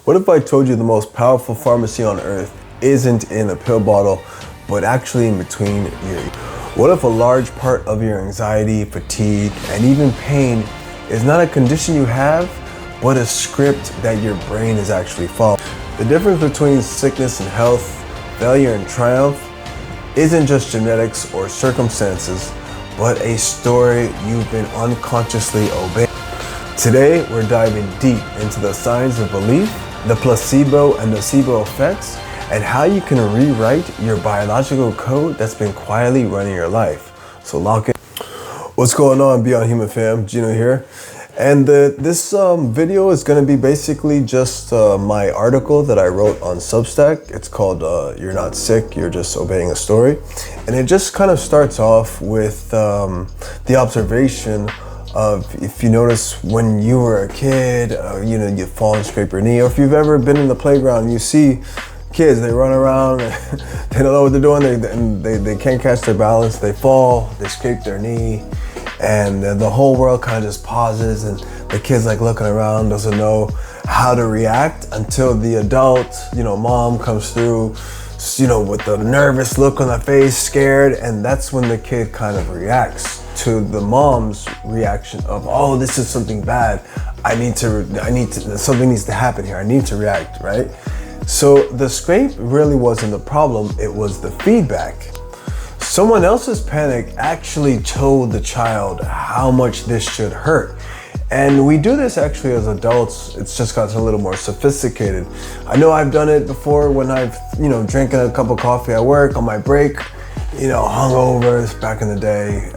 What if I told you the most powerful pharmacy on earth isn't in a pill bottle, but actually in between your ears? What if a large part of your anxiety, fatigue, and even pain is not a condition you have, but a script that your brain is actually following? The difference between sickness and health, failure and triumph, isn't just genetics or circumstances, but a story you've been unconsciously obeying. Today, we're diving deep into the science of belief, the placebo and nocebo effects, and how you can rewrite your biological code that's been quietly running your life. So lock in. What's going on, Beyond Human fam? Gino here. And this video is going to be basically just my article that I wrote on Substack. It's called You're Not Sick, You're Just Obeying a Story. And it just kind of starts off with the observation of, if you notice when you were a kid, you fall and scrape your knee, or if you've ever been in the playground and you see kids, they run around, they don't know what they're doing, they can't catch their balance, they fall, they scrape their knee, and the whole world kind of just pauses, and the kid's like looking around, doesn't know how to react until the adult, mom comes through, with a nervous look on the face, scared, and that's when the kid kind of reacts to the mom's reaction of, oh, this is something bad. Something needs to happen here. I need to react, right? So the scrape really wasn't the problem. It was the feedback. Someone else's panic actually told the child how much this should hurt. And we do this actually as adults. It's just gotten a little more sophisticated. I know I've done it before when I've, drinking a cup of coffee at work on my break, hungovers back in the day,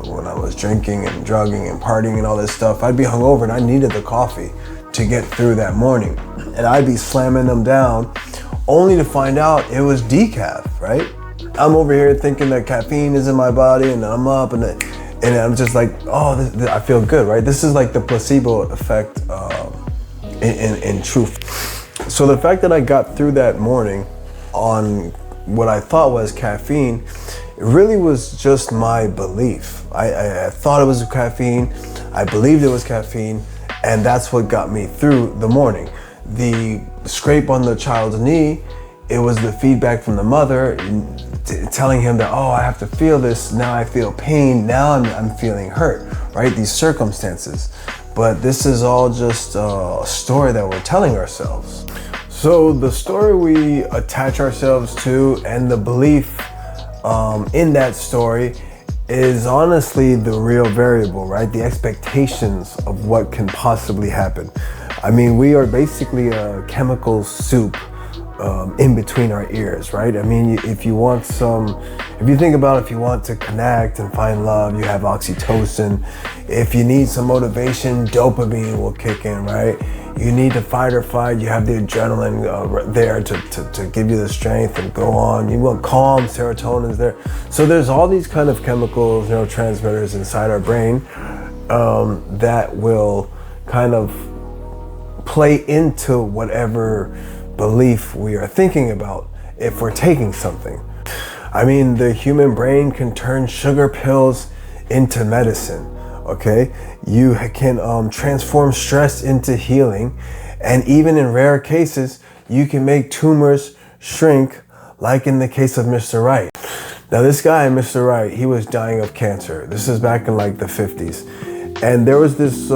when I was drinking and drugging and partying and all this stuff. I'd be hungover and I needed the coffee to get through that morning. And I'd be slamming them down only to find out it was decaf, right? I'm over here thinking that caffeine is in my body and I'm up and I'm just like, oh, I feel good, right? This is like the placebo effect in truth. So the fact that I got through that morning on what I thought was caffeine, it really was just my belief. I thought it was caffeine, I believed it was caffeine, and that's what got me through the morning. The scrape on the child's knee, it was the feedback from the mother telling him that, oh, I have to feel this, now I feel pain, now I'm feeling hurt, right? These circumstances. But this is all just a story that we're telling ourselves. So the story we attach ourselves to and the belief in that story is honestly the real variable, right? The expectations of what can possibly happen. I mean, we are basically a chemical soup in between our ears, right? I mean, if you want if you want to connect and find love, you have oxytocin. If you need some motivation, dopamine will kick in, right? You need to fight or flight, you have the adrenaline there to give you the strength and go on. You want calm, serotonin's there. So there's all these kind of chemicals, neurotransmitters inside our brain that will kind of play into whatever belief we are thinking about if we're taking something. I mean, the human brain can turn sugar pills into medicine. Okay, you can transform stress into healing, and even in rare cases, you can make tumors shrink, like in the case of Mr. Wright. Now, this guy, Mr. Wright, he was dying of cancer. This is back in like the 50s. And there was this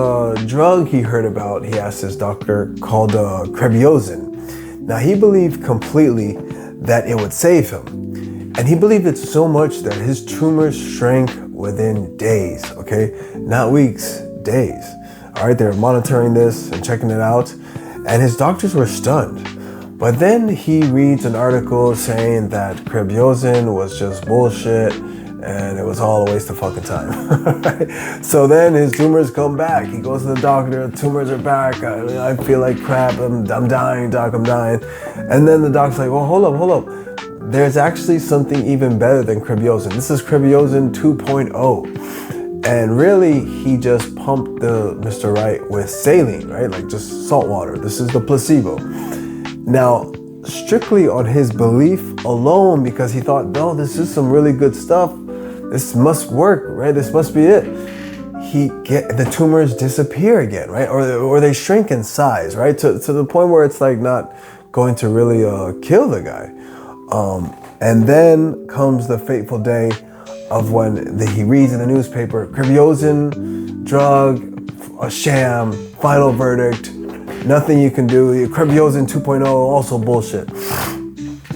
drug he heard about, he asked his doctor, called Crebiosin. Now, he believed completely that it would save him. And he believed it so much that his tumors shrank within days, okay? Not weeks, days. All right, they were monitoring this and checking it out, and his doctors were stunned. But then he reads an article saying that Crebiosin was just bullshit and it was all a waste of fucking time. So then his tumors come back. He goes to the doctor, tumors are back. I feel like crap, I'm dying, doc, I'm dying. And then the doc's like, well, hold up. There's actually something even better than Crebiosin. This is Crebiosin 2.0. And really, he just pumped the Mr. Wright with saline, right? Like just salt water. This is the placebo. Now, strictly on his belief alone, because he thought, no, this is some really good stuff. This must work, right? This must be it. the tumors disappear again, right? Or they shrink in size, right? To the point where it's like not going to really kill the guy. And then comes the fateful day of when he reads in the newspaper, cribiosin, drug, a sham, final verdict, nothing you can do. Cribiosin 2.0, also bullshit.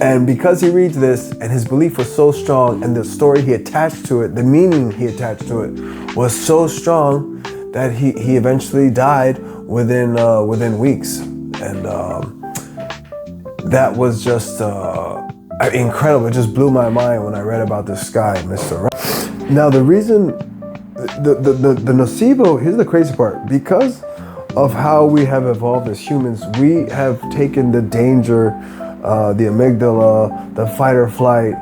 And because he reads this and his belief was so strong and the story he attached to it, the meaning he attached to it was so strong that he eventually died within weeks. And that was just incredible. It just blew my mind when I read about this guy, Mr. Now the reason, the nocebo, here's the crazy part. Because of how we have evolved as humans, we have taken the danger, the amygdala, the fight or flight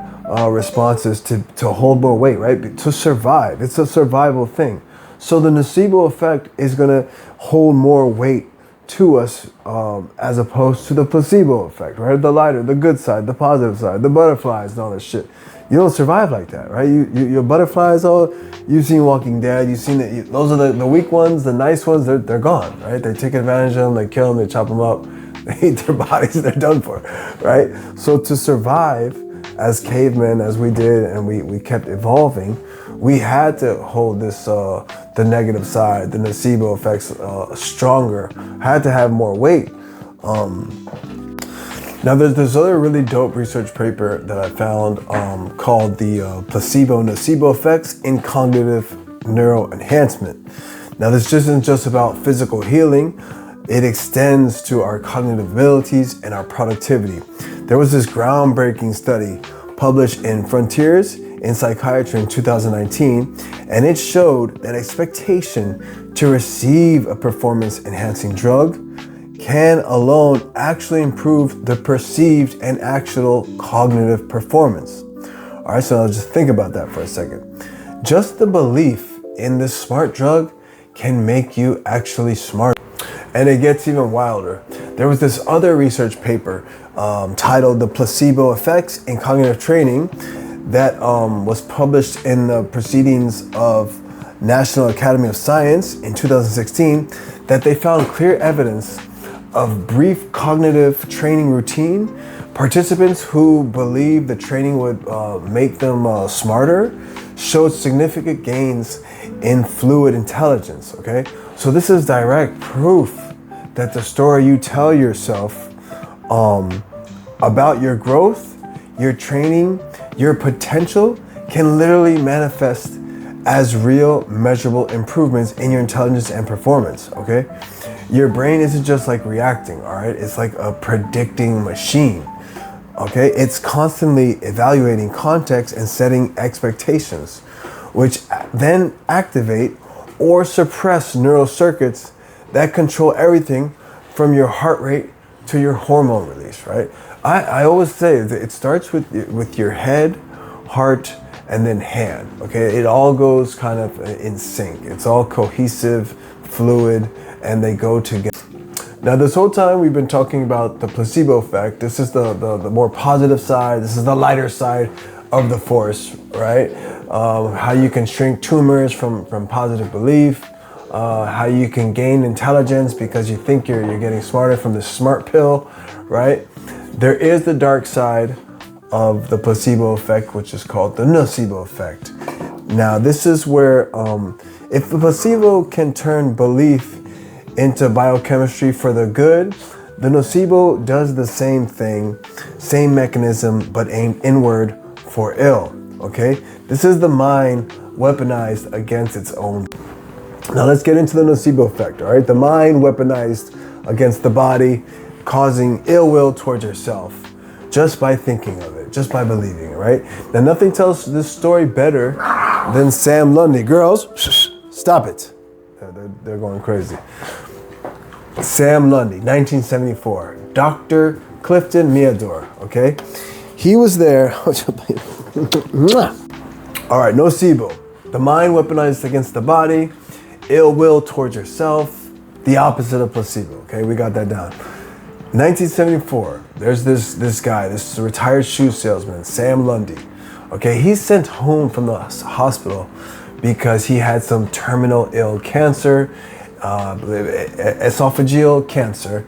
responses to hold more weight, right? To survive. It's a survival thing. So the nocebo effect is gonna hold more weight to us as opposed to the placebo effect, right? The lighter, the good side, the positive side, the butterflies and all that shit. You don't survive like that, right? Your butterflies, you've seen Walking Dead, you've seen it. Those are the weak ones, the nice ones, they're gone, right? They take advantage of them, they kill them, they chop them up, they eat their bodies, they're done for, right? So to survive as cavemen, as we did, and we kept evolving, we had to hold this, the negative side, the nocebo effects stronger, had to have more weight. Now there's this other really dope research paper that I found called the Placebo and Nocebo effects in cognitive neuroenhancement. Now this isn't just about physical healing, it extends to our cognitive abilities and our productivity. There was this groundbreaking study published in Frontiers in Psychiatry in 2019, and it showed that expectation to receive a performance-enhancing drug can alone actually improve the perceived and actual cognitive performance. All right, so now just think about that for a second. Just the belief in this smart drug can make you actually smart. And it gets even wilder. There was this other research paper titled The Placebo Effects in Cognitive Training that was published in the Proceedings of National Academy of Science in 2016 that they found clear evidence of brief cognitive training routine. Participants who believed the training would make them smarter showed significant gains in fluid intelligence, okay? So this is direct proof that the story you tell yourself about your growth, your training, your potential can literally manifest as real measurable improvements in your intelligence and performance, okay? Your brain isn't just like reacting, all right? It's like a predicting machine, okay? It's constantly evaluating context and setting expectations, which then activate or suppress neural circuits that control everything from your heart rate to your hormone release, right? I always say that it starts with your head, heart, and then hand, okay? It all goes kind of in sync. It's all cohesive, fluid, and they go together. Now this whole time we've been talking about the placebo effect. This is the more positive side. This is the lighter side of the force, right? How you can shrink tumors from positive belief, how you can gain intelligence because you think you're getting smarter from the smart pill, right? There is the dark side of the placebo effect, which is called the nocebo effect. Now this is where if the placebo can turn belief into biochemistry for the good, the nocebo does the same thing, same mechanism, but aimed inward for ill, okay? This is the mind weaponized against its own. Now let's get into the nocebo effect, all right? The mind weaponized against the body, causing ill will towards yourself, just by thinking of it, just by believing it, right? Now nothing tells this story better than Sam Lundy. Girls, stop it. They're going crazy. Sam Lundy, 1974. Dr. Clifton Meador, okay? He was there. All right, nocebo. The mind weaponized against the body, ill will towards yourself, the opposite of placebo, okay? We got that down. 1974, there's this guy, this retired shoe salesman, Sam Lundy. Okay, he's sent home from the hospital because he had some terminal ill cancer, esophageal cancer,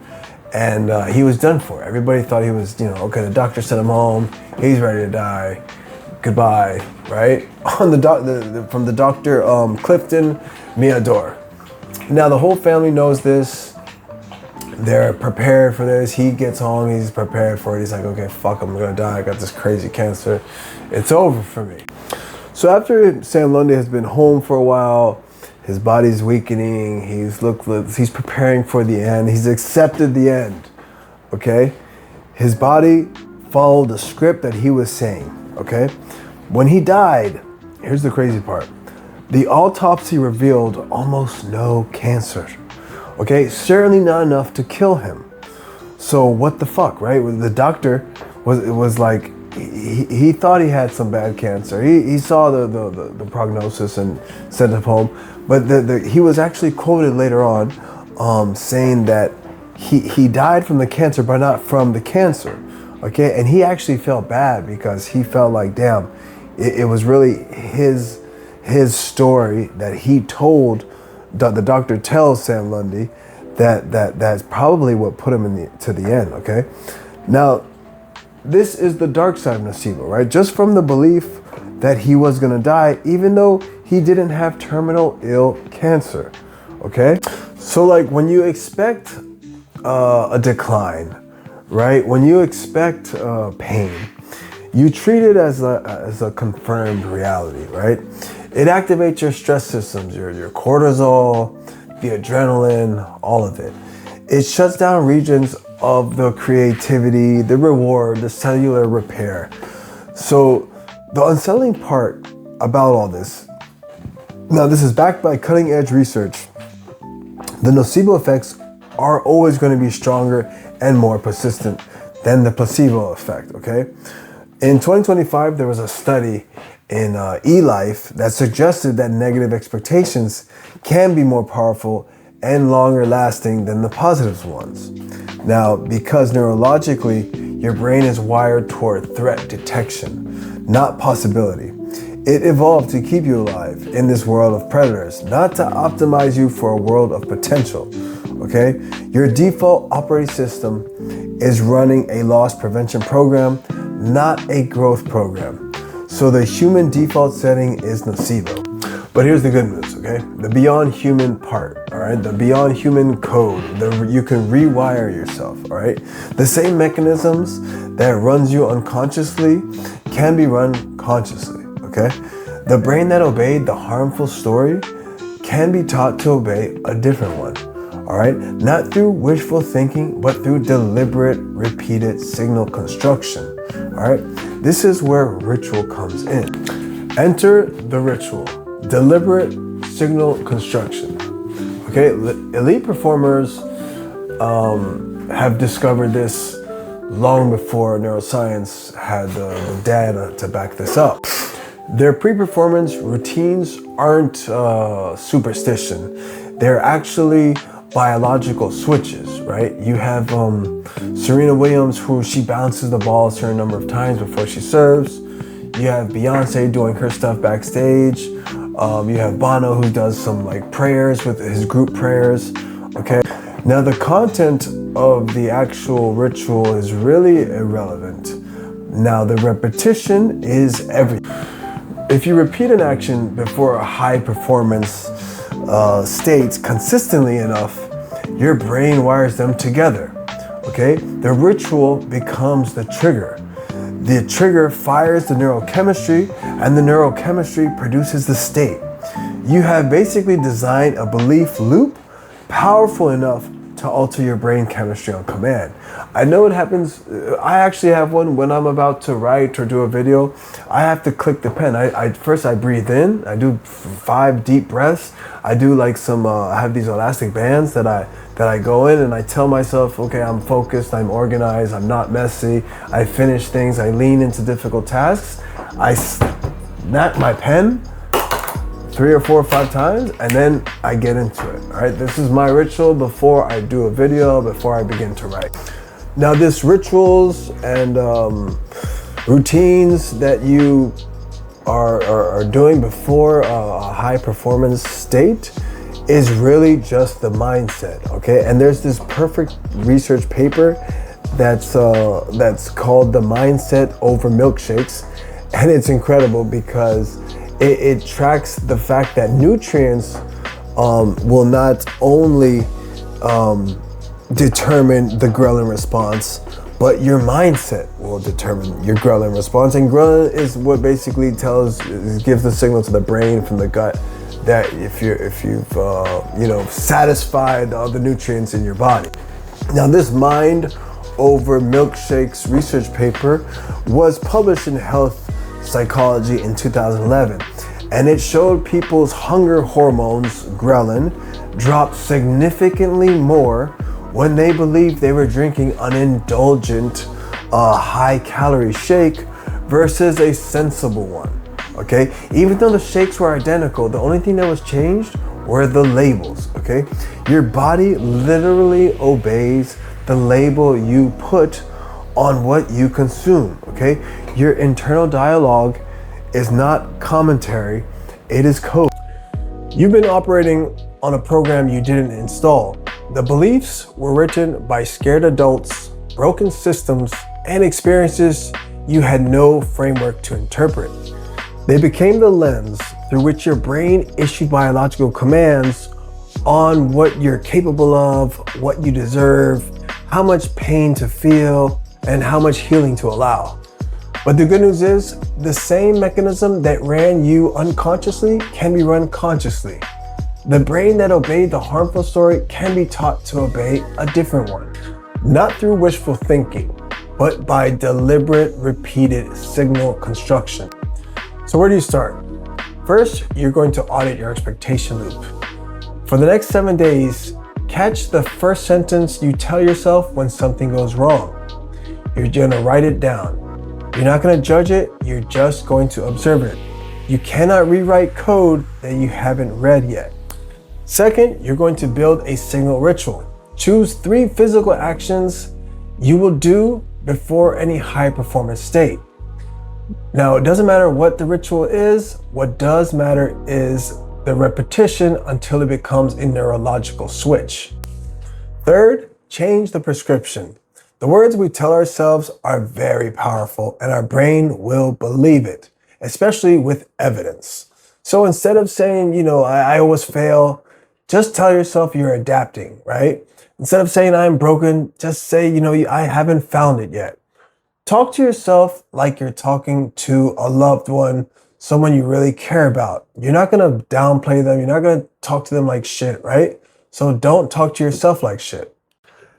and he was done for. Everybody thought he was, okay, the doctor sent him home, he's ready to die, goodbye, right? On from the doctor Clifton Meador. Now the whole family knows this. They're prepared for this. He gets home, he's prepared for it. He's like, okay, fuck, I'm gonna die. I got this crazy cancer. It's over for me. So after Sam Lundy has been home for a while, his body's weakening, he's preparing for the end, he's accepted the end, okay? His body followed the script that he was saying, okay? When he died, here's the crazy part. The autopsy revealed almost no cancer, okay? Certainly not enough to kill him. So what the fuck, right? The doctor was like, he thought he had some bad cancer. He saw the prognosis and sent him home. But he was actually quoted later on saying that he died from the cancer, but not from the cancer, okay? And he actually felt bad because he felt like, damn, it was really his story that he told, the doctor tells Sam Lundy, that's probably what put him to the end, okay? Now, this is the dark side of Nocebo, right? Just from the belief that he was gonna die, even though he didn't have terminal ill cancer, okay? So like when you expect a decline, right? When you expect pain, you treat it as a confirmed reality, right? It activates your stress systems, your cortisol, the adrenaline, all of it. It shuts down regions of the creativity, the reward, the cellular repair. So the unsettling part about all this, now this is backed by cutting edge research, the nocebo effects are always going to be stronger and more persistent than the placebo effect, okay? In 2025, there was a study in eLife that suggested that negative expectations can be more powerful and longer lasting than the positive ones. Now, because neurologically, your brain is wired toward threat detection, not possibility. It evolved to keep you alive in this world of predators, not to optimize you for a world of potential, okay? Your default operating system is running a loss prevention program, not a growth program. So the human default setting is nocebo. But here's the good news, okay? The beyond human part, all right? The beyond human code, you can rewire yourself, all right? The same mechanisms that runs you unconsciously can be run consciously, okay? The brain that obeyed the harmful story can be taught to obey a different one, all right? Not through wishful thinking, but through deliberate, repeated signal construction, all right? This is where ritual comes in. Enter the ritual. Deliberate signal construction. Okay, elite performers have discovered this long before neuroscience had the data to back this up. Their pre-performance routines aren't superstition. They're actually biological switches, right? You have Serena Williams, who she bounces the ball a certain number of times before she serves. You have Beyonce doing her stuff backstage. You have Bono, who does some like prayers with his group prayers, okay? Now the content of the actual ritual is really irrelevant. Now the repetition is everything. If you repeat an action before a high performance state consistently enough, your brain wires them together, okay? The ritual becomes the trigger. The trigger fires the neurochemistry, and the neurochemistry produces the state. You have basically designed a belief loop powerful enough to alter your brain chemistry on command. I know it happens. I actually have one when I'm about to write or do a video. I have to click the pen. First I breathe in. I do 5 deep breaths. I do like some. I have these elastic bands that I go in, and I tell myself, okay, I'm focused, I'm organized, I'm not messy. I finish things. I lean into difficult tasks. I snap my pen 3 or 4 or 5 times, and then I get into it. All right, this is my ritual before I do a video, before I begin to write. Now, this rituals and routines that you are doing before a high performance state is really just the mindset, okay? And there's this perfect research paper that's called The Mindset Over Milkshakes, and it's incredible because it tracks the fact that nutrients will not only determine the ghrelin response, but your mindset will determine your ghrelin response. And ghrelin is what basically gives the signal to the brain from the gut that if you've satisfied all the nutrients in your body. Now, this Mind Over Milkshakes research paper was published in Health Psychology in 2011, and it showed people's hunger hormones, ghrelin, dropped significantly more when they believed they were drinking an indulgent, high-calorie shake versus a sensible one. Okay, even though the shakes were identical, the only thing that was changed were the labels. Okay, your body literally obeys the label you put on what you consume. Okay, your internal dialogue is not commentary, it is code. You've been operating on a program you didn't install. The beliefs were written by scared adults, broken systems, and experiences you had no framework to interpret. They became the lens through which your brain issued biological commands on what you're capable of, what you deserve, how much pain to feel, and how much healing to allow. But the good news is, the same mechanism that ran you unconsciously can be run consciously. The brain that obeyed the harmful story can be taught to obey a different one, not through wishful thinking, but by deliberate, repeated signal construction. So where do you start? First, you're going to audit your expectation loop. For the next 7 days, catch the first sentence you tell yourself when something goes wrong. You're gonna write it down. You're not gonna judge it, you're just going to observe it. You cannot rewrite code that you haven't read yet. Second, you're going to build a signal ritual. Choose 3 physical actions you will do before any high performance state. Now, it doesn't matter what the ritual is, what does matter is the repetition until it becomes a neurological switch. Third, change the prescription. The words we tell ourselves are very powerful and our brain will believe it, especially with evidence. So instead of saying, I always fail, just tell yourself you're adapting, right? Instead of saying I'm broken, just say, I haven't found it yet. Talk to yourself like you're talking to a loved one, someone you really care about. You're not gonna downplay them. You're not gonna talk to them like shit, right? So don't talk to yourself like shit.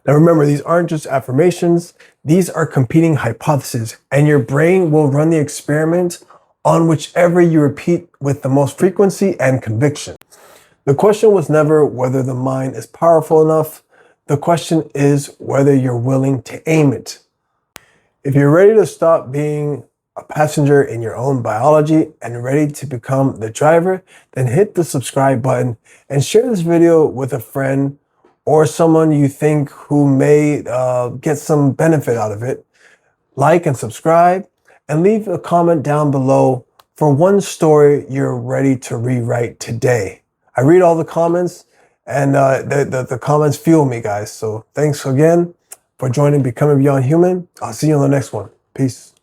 Now remember, these aren't just affirmations. These are competing hypotheses, and your brain will run the experiment on whichever you repeat with the most frequency and conviction. The question was never whether the mind is powerful enough. The question is whether you're willing to aim it. If you're ready to stop being a passenger in your own biology and ready to become the driver, then hit the subscribe button and share this video with a friend or someone you think who may get some benefit out of it. Like and subscribe, and leave a comment down below for one story you're ready to rewrite today. I read all the comments, and the comments fuel me, guys. So thanks again for joining Becoming Beyond Human. I'll see you on the next one. Peace.